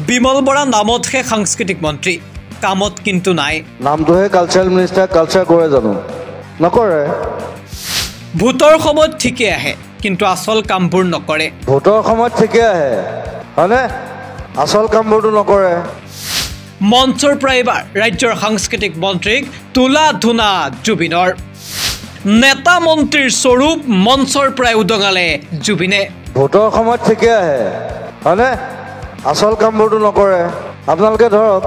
বিমল বৰা নামতহে সাংস্কৃতিক মন্ত্ৰী কামত কিন্তু নাই নামটোহে কালচাৰেল মিনিষ্টাৰ কালচাৰ কৰে জানো নকৰে ভোটৰ সময়ত ঠিকে আহে কিন্তু আসল কামবোৰ নকৰে ভোটৰ সময়ত ঠিকে আহে হয়নে আসল কামবোৰটো নকৰে মঞ্চৰ পৰা এবাৰ ৰাজ্যৰ সাংস্কৃতিক মন্ত্ৰীক তোলা ধুনা জুবিনৰ নেতা মন্ত্ৰীৰ স্বৰূপ মঞ্চৰ পৰা উদঙালে জুবিনে ভোটৰ সময়ত ঠিকে আহে হয়নে আসল কামবোৰটো নকৰে আপোনালোকে ধৰক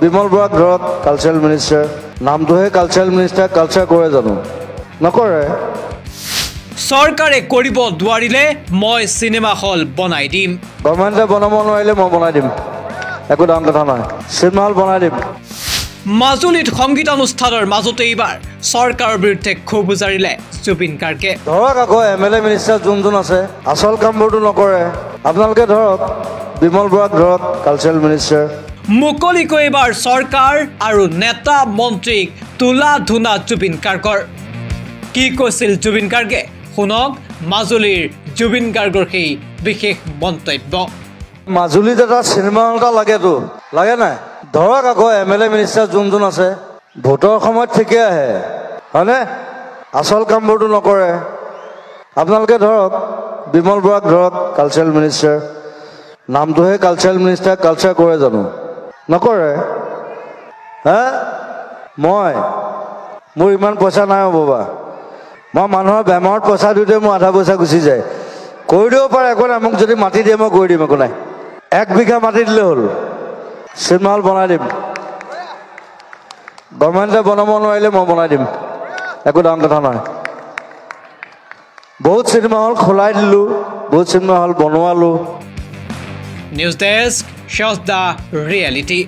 বিমল বৰাক ধৰক কালচাৰেল মিনিষ্টাৰ নামটোহে কালচাৰেল মিনিষ্টাৰ কালচাৰ কৰে জানো নকৰে চৰকাৰে কৰিব দুৱাৰিলে মই চিনেমা হল বনাই দিম গভৰ্ণমেণ্টে বনাব নোৱাৰিলে মই বনাই দিম একো ডাঙৰ কথা নহয় চিনেমা হল বনাই দিম মাজুলীত সংগীতানুষ্ঠানৰ মাজতে এইবাৰ চৰকাৰৰ বিৰুদ্ধে ক্ষোভ উজাৰিলে জুবিন গাৰ্গে ধৰক আকৌ MLA মিনিষ্টাৰ যোন আছে আসল কামবোৰটো নকৰে আপোনালোকে ধৰক বিমল বৰাক ধৰক কালচাৰেল মিনিষ্টাৰ মুকলিকৈ এইবাৰ চৰকাৰ আৰু নেতা মন্ত্ৰীক তোলা ধুনা জুবিন গাৰ্গৰ কি কৈছিল জুবিন গাৰ্গে শুনক মাজুলীৰ জুবিন গাৰ্গৰ সেই বিশেষ মন্তব্য মাজুলীত এটা চিনেমা হল এটা লাগেতো লাগে নাই ধৰক আকৌ MLA মিনিষ্টাৰ যোন আছে ভোটৰ সময়ত ঠিকে আহে হয়নে আসল কামবোৰটো নকৰে আপোনালোকে ধৰক বিমল বৰাক ধৰক কালচাৰেল মিনিষ্টাৰ নামটোহে কালচাৰেল মিনিষ্টাৰ কালচাৰ কৰে জানো নকৰে মোৰ ইমান পইচা নাই বাবা মই মানুহৰ বেমাৰত পইচা দিওঁতে মোৰ আধা পইচা গুচি যায় কৰি দিব পাৰে একো নাই মোক যদি মাটি দিয়ে মই কৰি দিম একো নাই 1 বিঘা মাটি দিলে হ'ল চিনেমা হল বনাই দিম গভৰ্ণমেণ্টে বনাব নোৱাৰিলে মই বনাই দিম একো ডাঙৰ কথা নহয় বহুত চিনেমা হল খোলাই দিলোঁ বহুত চিনেমা হল বনোৱালোঁ news desk shows the reality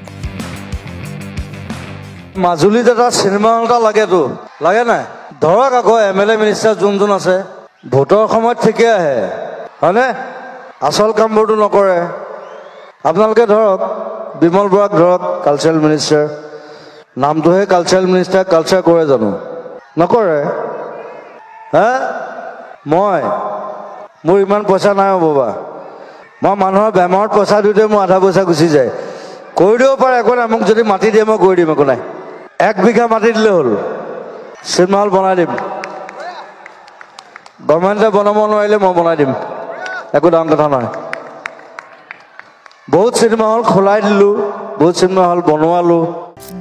মাজুলীত এটা চিনেমা হল এটা লাগেতো লাগে নাই ধৰক আকৌ MLA মিনিষ্টাৰ যোন আছে ভোটৰ সময়ত ঠিকে আহে হয়নে আসল কামবোৰটো নকৰে আপোনালোকে ধৰক বিমল বৰাক ধৰক কালচাৰেল মিনিষ্টাৰ নামটোহে কালচাৰেল মিনিষ্টাৰ কালচাৰ কৰে জানো নকৰে মোৰ ইমান পইচা নাই বাবা মই মানুহৰ বেমাৰত পইচা দিওঁতে মোৰ আধা পইচা গুচি যায় কৰি দিব পাৰে একো নাই মোক যদি মাটি দিয়ে মই কৰি দিম একো নাই 1 বিঘা মাটি দিলে হ'ল চিনেমা হল বনাই দিম গভৰ্ণমেণ্টে বনাব নোৱাৰিলে মই বনাই দিম একো ডাঙৰ কথা নহয় বহুত চিনেমা হল খোলাই দিলোঁ বহুত চিনেমা হল বনোৱালোঁ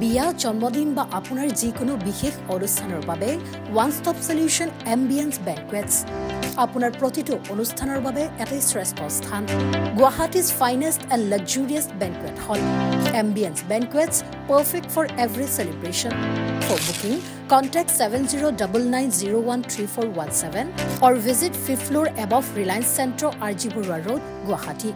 বিয়া জন্মদিন বা আপোনাৰ যিকোনো বিশেষ অনুষ্ঠানৰ বাবে one stop solution Ambience banquets আপোনাৰ প্ৰতিটো অনুষ্ঠানৰ বাবে এটাই শ্ৰেষ্ঠ স্থান Guwahati's finest and luxurious banquet hall Ambience banquets perfect for every celebration for booking contact 7099013417 or visit 5th floor above Reliance Centro RG Burwa Road Guwahati